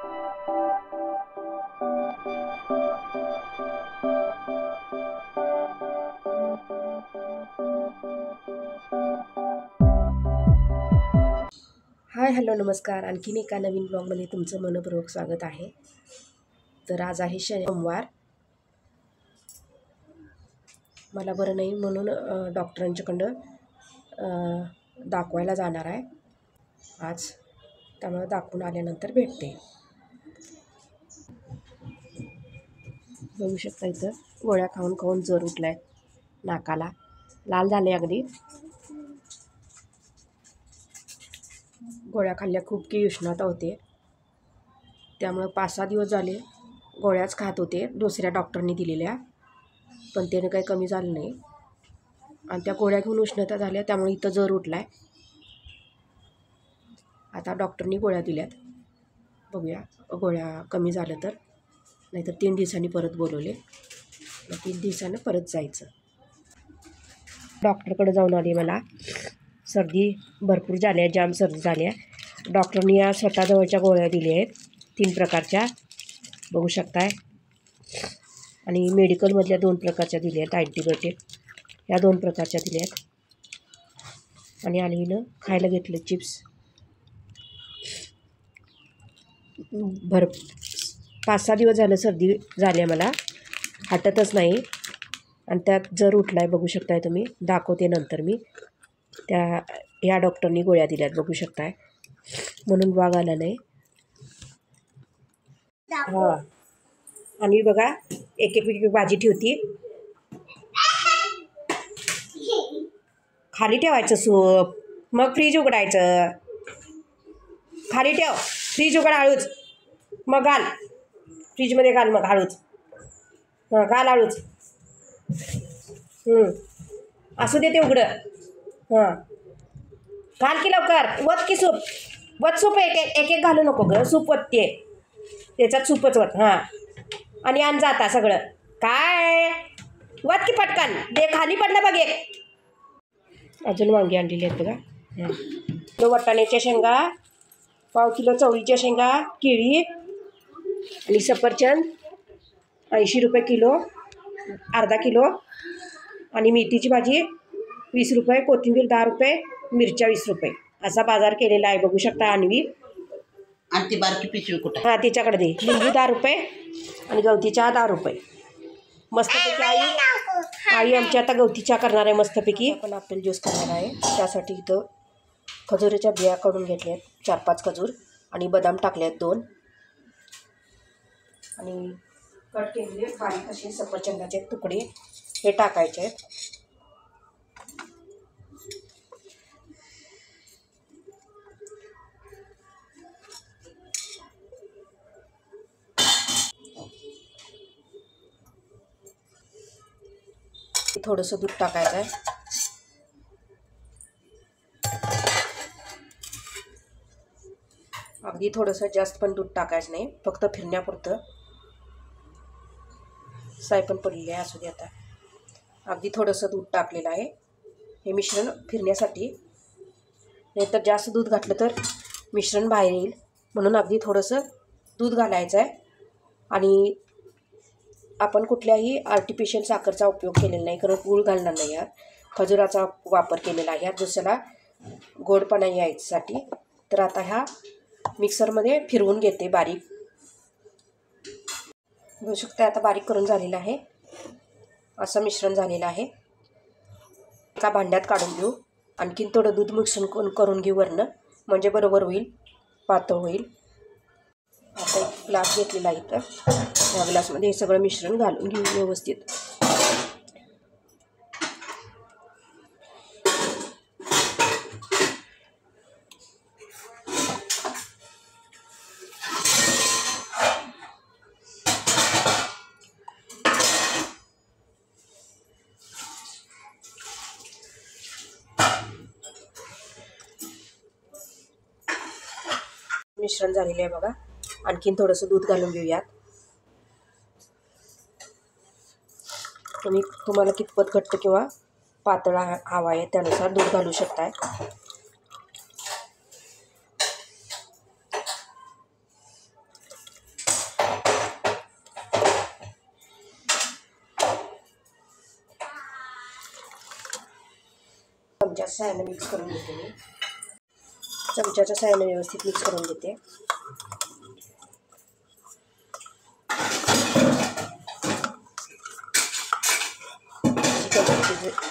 Hi hello नमस्कार. आणखीन एका नवीन ब्लॉगमध्ये तुमचं मनपूर्वक स्वागत आहे. तर आज आहे सोमवार. मला बरं नाही म्हणून डॉक्टरांच्याकडं दाखवायला जाणार आहे आज. त्यामुळे दाखवून आल्यानंतर भेटते. बघू शकता इथं गोळ्या खाऊन खाऊन जोर उठलाय, नाकाला लाल झाले अगदी. गोळ्या खाल्ल्या खूप की उष्णता होते, त्यामुळे 5-6 दिवस झाले गोळ्याच खात होते दुसऱ्या डॉक्टरनी दिलेल्या, पण त्यानं काही कमी झालं नाही. आणि त्या गोळ्या घेऊन उष्णता झाल्या, त्यामुळे इथं जोर उठलाय. आता डॉक्टरनी गोळ्या दिल्यात, बघूया गोळ्या कमी झालं तर, नाहीतर 3 दिवसांनी परत बोलवले. मग 3 दिवसानं परत जायचं. डॉक्टरकडे जाऊन आली. मला सर्दी भरपूर झाली आहे, जाम सर्दी झाली आहे. डॉक्टरनी या स्वतःजवळच्या गोळ्या दिल्या आहेत 3 प्रकारच्या, बघू शकताय. आणि मेडिकलमधल्या 2 प्रकारच्या दिल्या आहेत अँटीबायोटिक, या 2 प्रकारच्या दिल्या आहेत. आणि आलीनं खायला घेतलं चिप्स. 5-6 दिवस झालं सर्दी झाली आहे मला, हटतच नाही. आणि त्यात जर उठलाय, बघू शकताय तुम्ही. दाखवते नंतर मी. या डॉक्टरनी गोळ्या दिल्यात, बघू शकताय. म्हणून वाग आला नाही. हां. आणि बघा एक एक भाजी ठेवती, खाली ठेवायचं सूप, मग फ्रीज उघडायचं. खाली ठेव, फ्रीज उघड हळूच, मग घाल फ्रीजमध्ये, घाल मग हळूच. हां घाल हळूच. असू दे ते उघडं. हां घाल की लवकर, वत की सूप, वत सूप. एक एक घालू नको गं, सूप वतते त्याच्यात, सूपच वत. हां आणि आण जाता सगळं काय, वत की पटकन. दे खाली पडलं बघ एक. अजून वांगी आणलेली आहेत बघा. किलो वाटाण्याच्या शेंगा, 1/2 किलो चवळीच्या शेंगा, केळी आणि सफरचंद 80 रुपये किलो, अर्धा किलो. आणि मेथीची भाजी 20 रुपये, कोथिंबीर 10 रुपये, मिरच्या 20 रुपये, असा बाजार केलेला आहे. बघू शकता अन्वी. आणि ती बारकी पिशवी कुठे? हां तिच्याकडे दे. लिंबू 10 रुपये आणि गवती चहा 10 रुपये. मस्तपैकी आई आमची आता गवती चहा करणार आहे मस्तपैकी. आपण ॲपल ज्यूस करणार आहे, त्यासाठी इथं खजुराच्या बिया काढून घेतल्या आहेत 4-5 खजूर, आणि बदाम टाकले आहेत 2, आणि कट केलेले बारीक असे सफरचंदाचे तुकडे हे टाकायचे आहेत. थोडंसं दूध टाकायचं आहे. अगदी थोडंसं, जास्त पण दूध टाकायचं नाही, फक्त फिरण्यापुरतं. साय पण पडलेली आहे, असू दे आता. अगदी थोडंसं दूध टाकलेलं आहे, हे मिश्रण फिरण्यासाठी. नाहीतर जास्त दूध घातलं तर मिश्रण बाहेर येईल, म्हणून अगदी थोडंसं दूध घालायचं आहे. आणि आपण कुठल्याही आर्टिफिशियल साखरचा उपयोग केलेला नाही, कारण गूळ घालणार नाही यात. खजुराचा वापर केलेला आहे यात, दुसऱ्याला गोडपणा यायसाठी. तर आता ह्या मिक्सरमध्ये फिरवून घेते बारीक. बघू शकता आता बारीक करून झालेलं आहे, असं मिश्रण झालेलं आहे. एका भांड्यात काढून घेऊ. आणखीन थोडं दूध मिक्सर करून घेऊ वरनं, म्हणजे बरोबर होईल, पातळ होईल. आता एक ग्लास घेतलेला आहे इथं, या ग्लासमध्ये हे सगळं मिश्रण घालून घेऊ व्यवस्थित. मिश्रण झालेलं आहे बघा. आणखीन थोडंसं दूध घालून घेऊयात. तुम्हाला कितपत घट्ट किंवा पातळ हवा आहे त्यानुसार दूध घालू शकताय. साह्यानं मिक्स करून घेते मी. चमच्याच्या साह्यानं व्यवस्थित मिक्स करून घेते.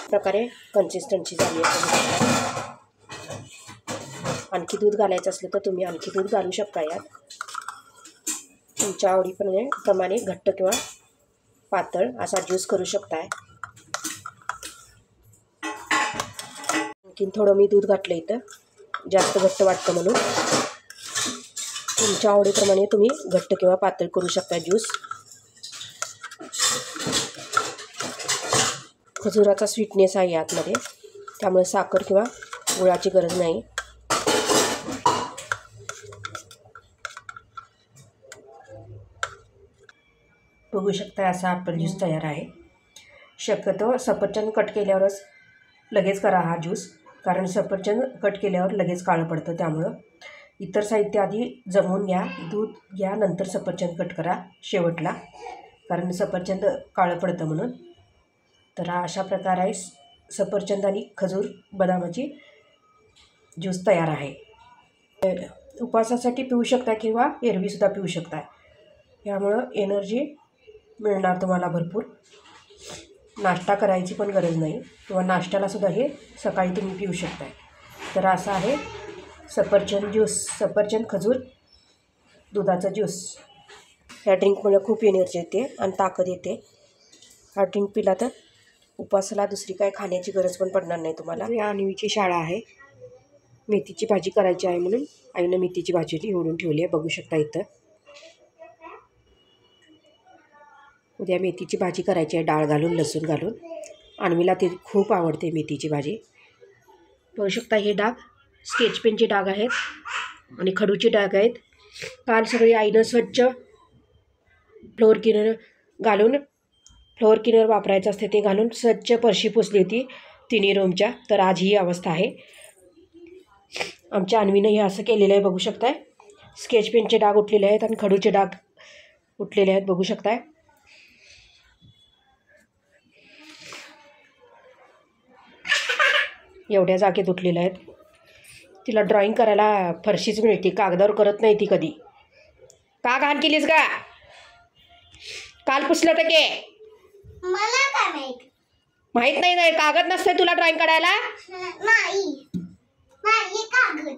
प्रकारे कन्सिस्टन्सी झाली आहे. आणखी दूध घालायचं असलं तर तुम्ही आणखी दूध घालू शकता यात. तुमच्या आवडीप्रमाणे घट्ट किंवा पातळ असा ज्यूस करू शकताय. आणखीन थोडं मी दूध घातलं इथं, जास्त घट्ट वाटतं म्हणून. तुमच्या आवडीप्रमाणे तुम्ही घट्ट किंवा पातळ करू शकता ज्यूस. खजुराचा स्वीटनेस आहे यातमध्ये, त्यामुळे साखर किंवा गुळाची गरज नाही. बघू शकता असा ॲपल ज्यूस तयार आहे. शक्यतो सफरचंद कट केल्यावरच लगेच करा हा ज्यूस, कारण सफरचंद कट केल्यावर लगेच काळं पडतं. त्यामुळं इतर साहित्य आधी जमवून घ्या, दूध घ्या, नंतर सफरचंद कट करा शेवटला, कारण सफरचंद काळं पडतं म्हणून. तर हा अशा प्रकारे सफरचंद आणि खजूर बदामाची ज्यूस तयार आहे. उपवासासाठी पिऊ शकता किंवा एरवीसुद्धा पिऊ शकता. यामुळं एनर्जी मिळणार तुम्हाला भरपूर. नाश्ता करायची पण गरज नाही, किंवा नाश्त्यालासुद्धा हे सकाळी तुम्ही पिऊ शकताय. तर असं आहे सफरचंद ज्यूस, सफरचंद खजूर दुधाचा ज्यूस. या ड्रिंकमुळे खूप एनर्जी येते आणि ताकद येते. हा ड्रिंक पिला तर उपवासाला दुसरी काय खाण्याची गरज पण पडणार नाही तुम्हाला. या अन्वीची शाळा आहे, मेथीची भाजी करायची आहे म्हणून आईनं मेथीची भाजी निवडून ठेवली आहे. बघू शकता इथं. उद्या मेथीची भाजी करायची आहे, डाळ घालून, लसूण घालून. अन्वीला ते खूप आवडते मेथीची भाजी. बघू शकता हे डाग स्केच पेनचे डाग आहेत आणि खडूचे डाग आहेत. काल सगळी आईनं स्वच्छ फ्लोअर क्लीनर वापरायचं असते ते घालून स्वच्छ फरशी पुसली होती तिन्ही रूमच्या. तर आज ही अवस्था आहे आमच्या अन्वीनं. हे असं केलेलं आहे, बघू शकताय. स्केच पेनचे डाग उठलेले आहेत आणि खडूचे डाग उठलेले आहेत, बघू शकताय. एवढ्या जागेत उठलेल्या आहेत. तिला ड्रॉइंग करायला फरशीच मिळते, कागदावर करत नाही ती कधी. का घाण केलीस का? काल पुसलं तर के मला काय माहित नाही. कागद नसते तुला ड्रॉइंग काढायला? नाही कागद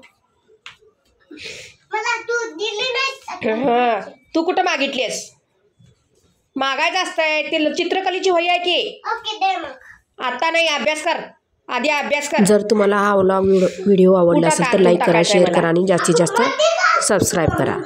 मला तू दिली नाही. हां, तू कुठं मागितलीस? मागायचं असतंय. ते चित्रकलेची वही आहे की. ओके दे मग. आता नाही, अभ्यास कर, आधी अभ्यास कर. जर तुम्हाला हा व्हिडिओ आवडला असेल तर लाईक करा, शेअर करा आणि जास्तीत जास्त सबस्क्राईब करा.